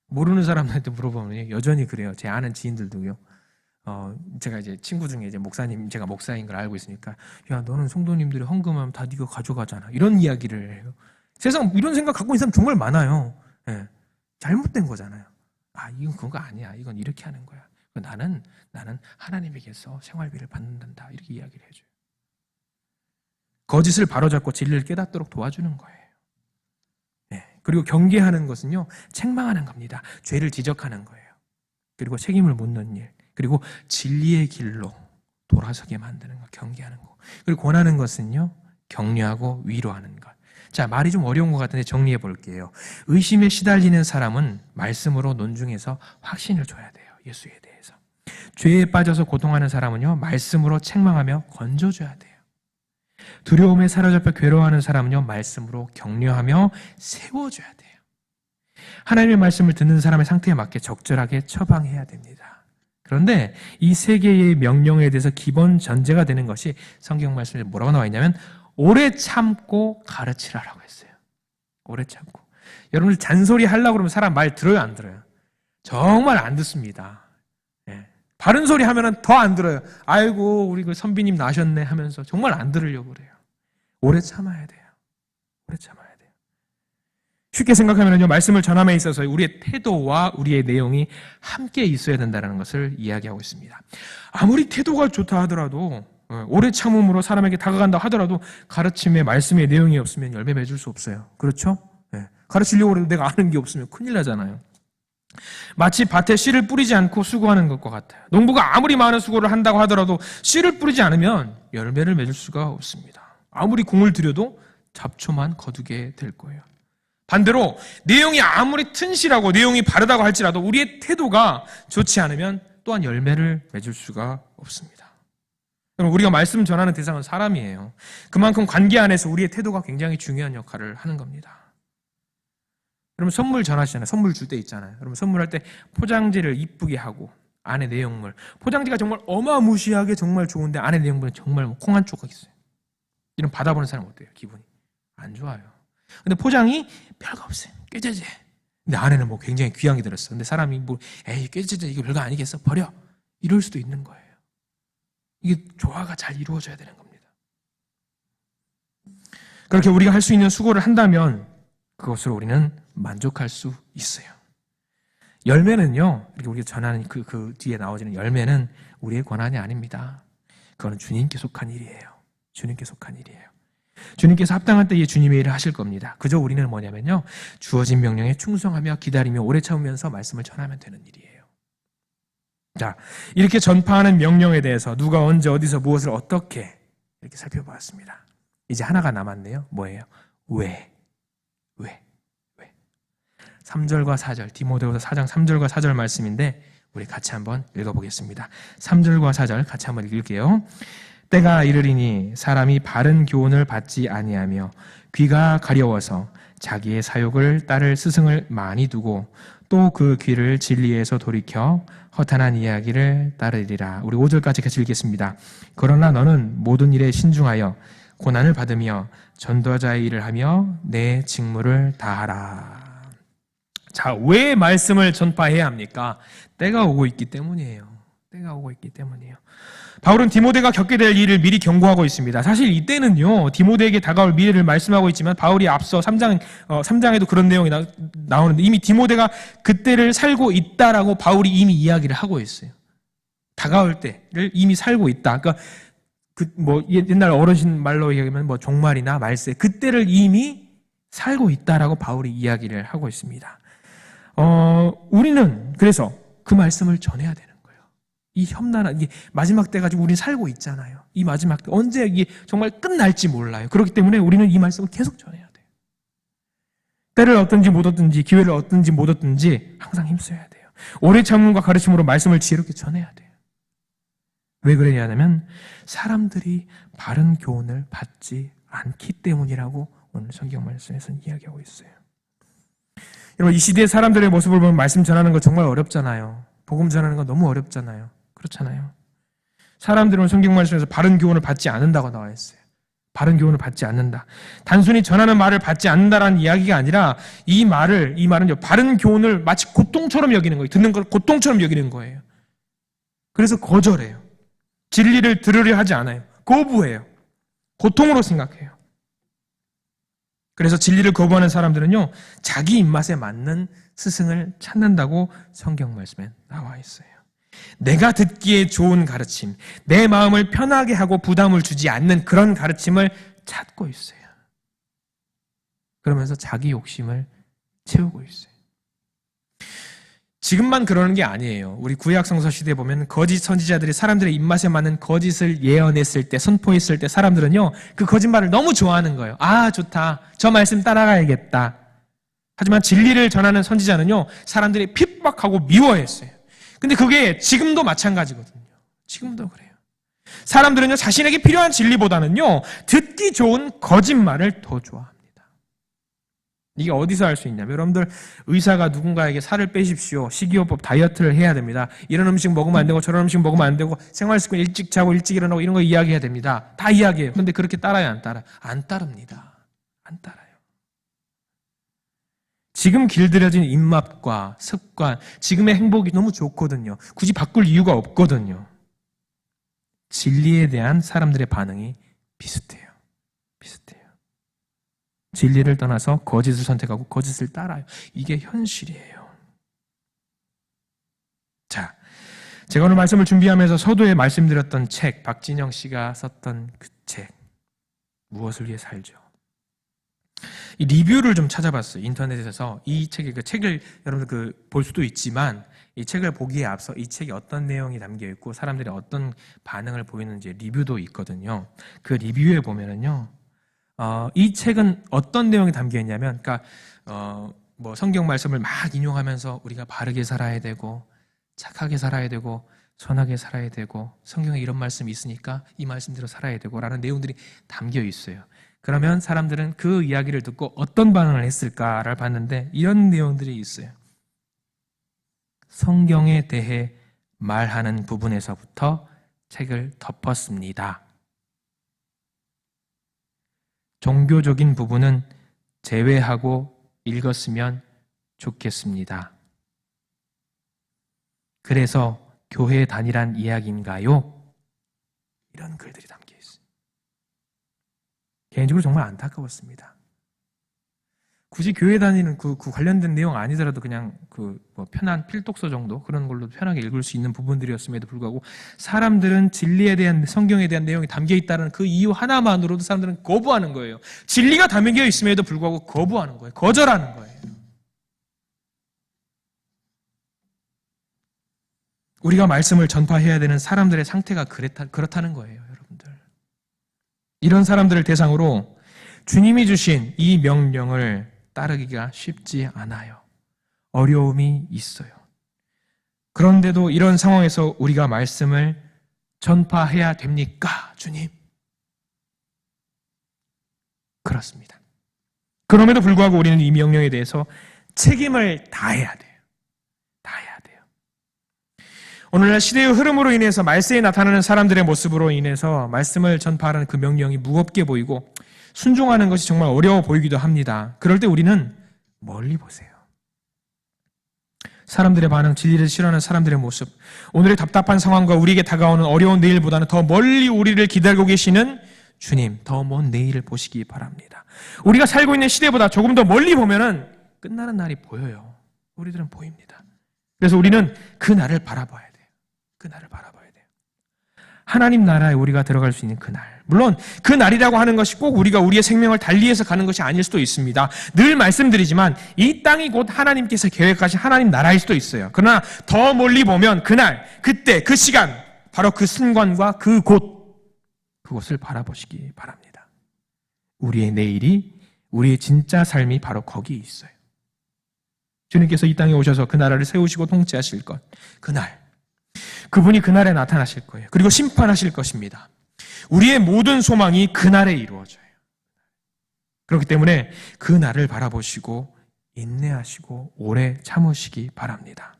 모르는 사람한테 물어보면 여전히 그래요. 제 아는 지인들도요. 제가 이제 친구 중에 이제 목사님, 제가 목사인 걸 알고 있으니까, 야, 너는 성도님들이 헌금하면 다 네가 가져가잖아. 이런 이야기를 해요. 세상 이런 생각 갖고 있는 사람 정말 많아요. 예. 잘못된 거잖아요. 아, 이건 그거 아니야. 이건 이렇게 하는 거야. 나는 하나님에게서 생활비를 받는다. 이렇게 이야기를 해줘요. 거짓을 바로잡고 진리를 깨닫도록 도와주는 거예요. 예. 그리고 경계하는 것은요, 책망하는 겁니다. 죄를 지적하는 거예요. 그리고 책임을 묻는 일. 그리고 진리의 길로 돌아서게 만드는 것, 경계하는 것. 그리고 권하는 것은요, 격려하고 위로하는 것. 자, 말이 좀 어려운 것 같은데 정리해 볼게요. 의심에 시달리는 사람은 말씀으로 논중해서 확신을 줘야 돼요. 예수에 대해서. 죄에 빠져서 고통하는 사람은요, 말씀으로 책망하며 건져줘야 돼요. 두려움에 사로잡혀 괴로워하는 사람은요, 말씀으로 격려하며 세워줘야 돼요. 하나님의 말씀을 듣는 사람의 상태에 맞게 적절하게 처방해야 됩니다. 그런데 이 세 개의 명령에 대해서 기본 전제가 되는 것이 성경 말씀에 뭐라고 나와 있냐면 오래 참고 가르치라라고 했어요. 오래 참고. 여러분들 잔소리 하려고 그러면 사람 말 들어요, 안 들어요? 정말 안 듣습니다. 예. 바른 소리 하면 더 안 들어요. 아이고, 우리 그 선비님 나셨네 하면서 정말 안 들으려고 그래요. 오래 참아야 돼요. 오래 참아야 돼요. 쉽게 생각하면요, 말씀을 전함에 있어서 우리의 태도와 우리의 내용이 함께 있어야 된다는 것을 이야기하고 있습니다. 아무리 태도가 좋다 하더라도, 오래 참음으로 사람에게 다가간다 하더라도 가르침의 말씀의 내용이 없으면 열매 맺을 수 없어요. 그렇죠? 네. 가르치려고 해도 내가 아는 게 없으면 큰일 나잖아요. 마치 밭에 씨를 뿌리지 않고 수고하는 것과 같아요. 농부가 아무리 많은 수고를 한다고 하더라도 씨를 뿌리지 않으면 열매를 맺을 수가 없습니다. 아무리 공을 들여도 잡초만 거두게 될 거예요. 반대로 내용이 아무리 튼실하고 내용이 바르다고 할지라도 우리의 태도가 좋지 않으면 또한 열매를 맺을 수가 없습니다. 그럼 우리가 말씀 전하는 대상은 사람이에요. 그만큼 관계 안에서 우리의 태도가 굉장히 중요한 역할을 하는 겁니다. 여러분 선물 전하시잖아요. 선물 줄 때 있잖아요. 여러분 선물할 때 포장지를 이쁘게 하고 안에 내용물, 포장지가 정말 어마무시하게 정말 좋은데 안에 내용물은 정말 콩 한 조각 있어요. 이런 받아보는 사람 어때요? 기분이 안 좋아요. 근데 포장이 별거 없어요. 꾀죄죄. 근데 안에는 뭐 굉장히 귀한 게 들었어. 근데 사람이 뭐 에이 꾀죄죄 이거 별거 아니겠어? 버려. 이럴 수도 있는 거예요. 이게 조화가 잘 이루어져야 되는 겁니다. 그렇게 우리가 할 수 있는 수고를 한다면 그것으로 우리는 만족할 수 있어요. 열매는요, 이렇게 우리가 전하는 그 뒤에 나오지는 열매는 우리의 권한이 아닙니다. 그거는 주님께 속한 일이에요. 주님께 속한 일이에요. 주님께서 합당한 때에 주님의 일을 하실 겁니다. 그저 우리는 뭐냐면요, 주어진 명령에 충성하며 기다리며 오래 참으면서 말씀을 전하면 되는 일이에요. 자, 이렇게 전파하는 명령에 대해서 누가 언제 어디서 무엇을 어떻게 이렇게 살펴보았습니다. 이제 하나가 남았네요. 뭐예요? 왜? 3절과 4절, 디모데후서 4장 3절과 4절 말씀인데 우리 같이 한번 읽어보겠습니다. 3절과 4절 같이 한번 읽을게요. 때가 이르리니 사람이 바른 교훈을 받지 아니하며 귀가 가려워서 자기의 사욕을 따를 스승을 많이 두고 또 그 귀를 진리에서 돌이켜 허탄한 이야기를 따르리라. 우리 5절까지 같이 읽겠습니다. 그러나 너는 모든 일에 신중하여 고난을 받으며 전도자의 일을 하며 내 직무를 다하라. 자, 왜 말씀을 전파해야 합니까? 때가 오고 있기 때문이에요. 때가 오고 있기 때문이에요. 바울은 디모데가 겪게 될 일을 미리 경고하고 있습니다. 사실 이때는요, 디모데에게 다가올 미래를 말씀하고 있지만 바울이 앞서 3장에도 그런 내용이 나오는데 이미 디모데가 그때를 살고 있다라고 바울이 이미 이야기를 하고 있어요. 다가올 때를 이미 살고 있다. 그러니까 옛날 어르신 말로 얘기하면 종말이나 말세, 그때를 이미 살고 있다라고 바울이 이야기를 하고 있습니다. 우리는 그래서 그 말씀을 전해야 되는 거예요. 이 험난한, 이게 마지막 때 가지고 우리는 살고 있잖아요. 이 마지막 때, 언제 이게 정말 끝날지 몰라요. 그렇기 때문에 우리는 이 말씀을 계속 전해야 돼요. 때를 얻든지 못 얻든지, 기회를 얻든지 못 얻든지 항상 힘써야 돼요. 오래 참음과 가르침으로 말씀을 지혜롭게 전해야 돼요. 왜 그러냐면 사람들이 바른 교훈을 받지 않기 때문이라고 오늘 성경 말씀에서는 이야기하고 있어요. 여러분, 이 시대의 사람들의 모습을 보면 말씀 전하는 거 정말 어렵잖아요. 복음 전하는 거 너무 어렵잖아요. 그렇잖아요. 사람들은 성경 말씀에서 바른 교훈을 받지 않는다고 나와 있어요. 바른 교훈을 받지 않는다. 단순히 전하는 말을 받지 않는다라는 이야기가 아니라 이 말은요, 바른 교훈을 마치 고통처럼 여기는 거예요. 듣는 걸 고통처럼 여기는 거예요. 그래서 거절해요. 진리를 들으려 하지 않아요. 거부해요. 고통으로 생각해요. 그래서 진리를 거부하는 사람들은요, 자기 입맛에 맞는 스승을 찾는다고 성경 말씀에 나와 있어요. 내가 듣기에 좋은 가르침, 내 마음을 편하게 하고 부담을 주지 않는 그런 가르침을 찾고 있어요. 그러면서 자기 욕심을 채우고 있어요. 지금만 그러는 게 아니에요. 우리 구약성서 시대에 보면 거짓 선지자들이 사람들의 입맛에 맞는 거짓을 예언했을 때, 선포했을 때 사람들은요, 그 거짓말을 너무 좋아하는 거예요. 아, 좋다. 저 말씀 따라가야겠다. 하지만 진리를 전하는 선지자는요, 사람들이 핍박하고 미워했어요. 근데 그게 지금도 마찬가지거든요. 지금도 그래요. 사람들은요, 자신에게 필요한 진리보다는요, 듣기 좋은 거짓말을 더 좋아합니다. 이게 어디서 할 수 있냐면, 여러분들 의사가 누군가에게 살을 빼십시오, 식이요법 다이어트를 해야 됩니다, 이런 음식 먹으면 안 되고 저런 음식 먹으면 안 되고 생활습관 일찍 자고 일찍 일어나고 이런 거 이야기해야 됩니다. 다 이야기해요. 그런데 그렇게 따라요, 안 따라요? 안 따릅니다. 안 따라요. 지금 길들여진 입맛과 습관, 지금의 행복이 너무 좋거든요. 굳이 바꿀 이유가 없거든요. 진리에 대한 사람들의 반응이 비슷해요. 비슷해요. 진리를 떠나서 거짓을 선택하고 거짓을 따라요. 이게 현실이에요. 자, 제가 오늘 말씀을 준비하면서 서두에 말씀드렸던 책, 박진영 씨가 썼던 그 책, 무엇을 위해 살죠? 이 리뷰를 좀 찾아봤어요. 인터넷에서 이 책의 그 책을 여러분들 볼 수도 있지만, 이 책을 보기에 앞서 이 책에 어떤 내용이 담겨 있고 사람들이 어떤 반응을 보이는지 리뷰도 있거든요. 그 리뷰에 보면은요, 이 책은 어떤 내용이 담겨 있냐면, 그러니까 뭐 성경 말씀을 막 인용하면서 우리가 바르게 살아야 되고 착하게 살아야 되고 선하게 살아야 되고 성경에 이런 말씀이 있으니까 이 말씀대로 살아야 되고라는 내용들이 담겨 있어요. 그러면 사람들은 그 이야기를 듣고 어떤 반응을 했을까를 봤는데 이런 내용들이 있어요. 성경에 대해 말하는 부분에서부터 책을 덮었습니다. 종교적인 부분은 제외하고 읽었으면 좋겠습니다. 그래서 교회 다니란 이야기인가요? 이런 글들이 담겨 있어요. 개인적으로 정말 안타까웠습니다. 굳이 교회 다니는 그 관련된 내용 아니더라도 그냥 뭐 편한 필독서 정도 그런 걸로 편하게 읽을 수 있는 부분들이었음에도 불구하고 사람들은 진리에 대한, 성경에 대한 내용이 담겨 있다는 그 이유 하나만으로도 사람들은 거부하는 거예요. 진리가 담겨 있음에도 불구하고 거부하는 거예요. 거절하는 거예요. 우리가 말씀을 전파해야 되는 사람들의 상태가 그렇다는 거예요, 여러분들. 이런 사람들을 대상으로 주님이 주신 이 명령을 따르기가 쉽지 않아요. 어려움이 있어요. 그런데도 이런 상황에서 우리가 말씀을 전파해야 됩니까, 주님? 그렇습니다. 그럼에도 불구하고 우리는 이 명령에 대해서 책임을 다해야 돼요. 다해야 돼요. 오늘날 시대의 흐름으로 인해서 말세에 나타나는 사람들의 모습으로 인해서 말씀을 전파하는 그 명령이 무겁게 보이고 순종하는 것이 정말 어려워 보이기도 합니다. 그럴 때 우리는 멀리 보세요. 사람들의 반응, 진리를 싫어하는 사람들의 모습, 오늘의 답답한 상황과 우리에게 다가오는 어려운 내일보다는 더 멀리 우리를 기다리고 계시는 주님, 더 먼 내일을 보시기 바랍니다. 우리가 살고 있는 시대보다 조금 더 멀리 보면은 끝나는 날이 보여요. 우리들은 보입니다. 그래서 우리는 그 날을 바라봐야 돼요. 그 날을 바라봐야 돼요. 하나님 나라에 우리가 들어갈 수 있는 그 날. 물론 그 날이라고 하는 것이 꼭 우리가 우리의 생명을 달리해서 가는 것이 아닐 수도 있습니다. 늘 말씀드리지만 이 땅이 곧 하나님께서 계획하신 하나님 나라일 수도 있어요. 그러나 더 멀리 보면 그날, 그때, 그 시간, 바로 그 순간과 그곳을 바라보시기 바랍니다. 우리의 내일이, 우리의 진짜 삶이 바로 거기에 있어요. 주님께서 이 땅에 오셔서 그 나라를 세우시고 통치하실 것, 그날, 그분이 그날에 나타나실 거예요. 그리고 심판하실 것입니다. 우리의 모든 소망이 그날에 이루어져요. 그렇기 때문에 그 날을 바라보시고 인내하시고 오래 참으시기 바랍니다.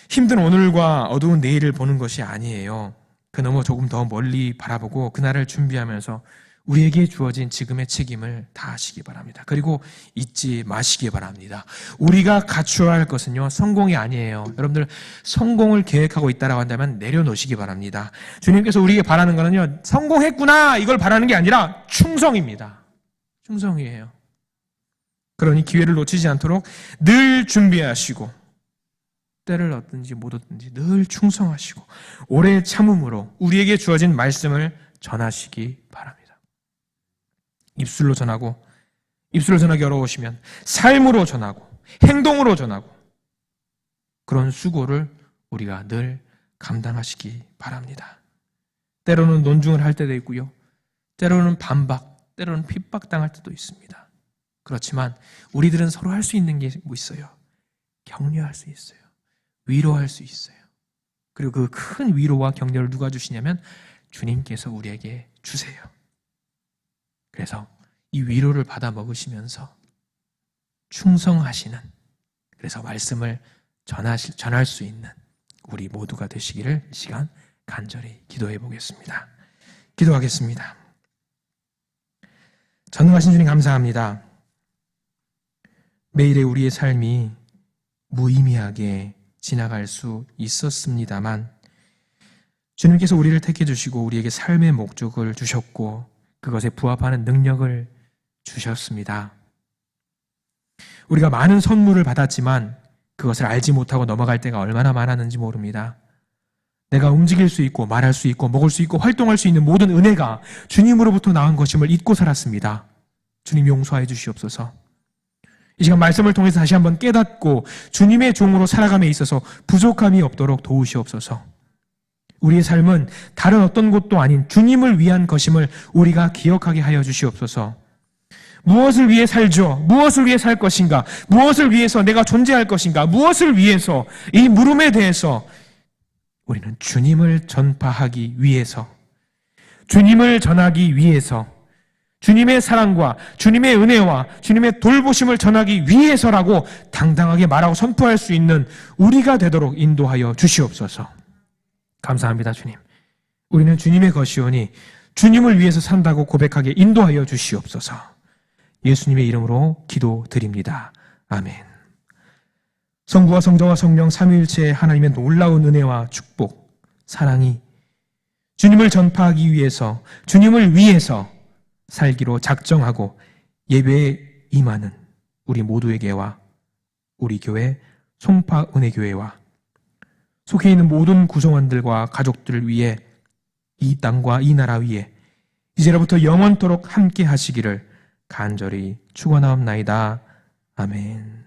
힘든 오늘과 어두운 내일을 보는 것이 아니에요. 그 너머 조금 더 멀리 바라보고 그날을 준비하면서 우리에게 주어진 지금의 책임을 다하시기 바랍니다. 그리고 잊지 마시기 바랍니다. 우리가 갖추어야 할 것은요, 성공이 아니에요. 여러분들 성공을 계획하고 있다라고 한다면 내려놓으시기 바랍니다. 주님께서 우리에게 바라는 거는요, 성공했구나 이걸 바라는 게 아니라 충성입니다. 충성이에요. 그러니 기회를 놓치지 않도록 늘 준비하시고 때를 얻든지 못 얻든지 늘 충성하시고 오래 참음으로 우리에게 주어진 말씀을 전하시기 바랍니다. 입술로 전하고, 입술로 전하기 어려우시면 삶으로 전하고 행동으로 전하고, 그런 수고를 우리가 늘 감당하시기 바랍니다. 때로는 논중을 할 때도 있고요, 때로는 반박, 때로는 핍박당할 때도 있습니다. 그렇지만 우리들은 서로 할 수 있는 게 뭐 있어요? 격려할 수 있어요. 위로할 수 있어요. 그리고 그 큰 위로와 격려를 누가 주시냐면 주님께서 우리에게 주세요. 그래서 이 위로를 받아 먹으시면서 충성하시는, 그래서 말씀을 전할 수 있는 우리 모두가 되시기를 이 시간 간절히 기도해 보겠습니다. 기도하겠습니다. 전능하신 주님 감사합니다. 매일의 우리의 삶이 무의미하게 지나갈 수 있었습니다만 주님께서 우리를 택해 주시고 우리에게 삶의 목적을 주셨고 그것에 부합하는 능력을 주셨습니다. 우리가 많은 선물을 받았지만 그것을 알지 못하고 넘어갈 때가 얼마나 많았는지 모릅니다. 내가 움직일 수 있고 말할 수 있고 먹을 수 있고 활동할 수 있는 모든 은혜가 주님으로부터 나온 것임을 잊고 살았습니다. 주님 용서해 주시옵소서. 이 시간 말씀을 통해서 다시 한번 깨닫고 주님의 종으로 살아감에 있어서 부족함이 없도록 도우시옵소서. 우리의 삶은 다른 어떤 것도 아닌 주님을 위한 것임을 우리가 기억하게 하여 주시옵소서. 무엇을 위해 살죠? 무엇을 위해 살 것인가? 무엇을 위해서 내가 존재할 것인가? 무엇을 위해서? 이 물음에 대해서 우리는 주님을 전파하기 위해서, 주님을 전하기 위해서, 주님의 사랑과 주님의 은혜와 주님의 돌보심을 전하기 위해서라고 당당하게 말하고 선포할 수 있는 우리가 되도록 인도하여 주시옵소서. 감사합니다, 주님. 우리는 주님의 것이오니 주님을 위해서 산다고 고백하게 인도하여 주시옵소서. 예수님의 이름으로 기도드립니다. 아멘. 성부와 성자와 성령 삼위일체 하나님의 놀라운 은혜와 축복, 사랑이 주님을 전파하기 위해서, 주님을 위해서 살기로 작정하고 예배에 임하는 우리 모두에게와 우리 교회 송파은혜교회와 속해 있는 모든 구성원들과 가족들을 위해 이 땅과 이 나라 위에 이제로부터 영원토록 함께 하시기를 간절히 축원하옵나이다. 아멘.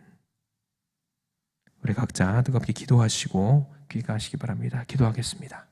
우리 각자 뜨겁게 기도하시고 귀가하시기 바랍니다. 기도하겠습니다.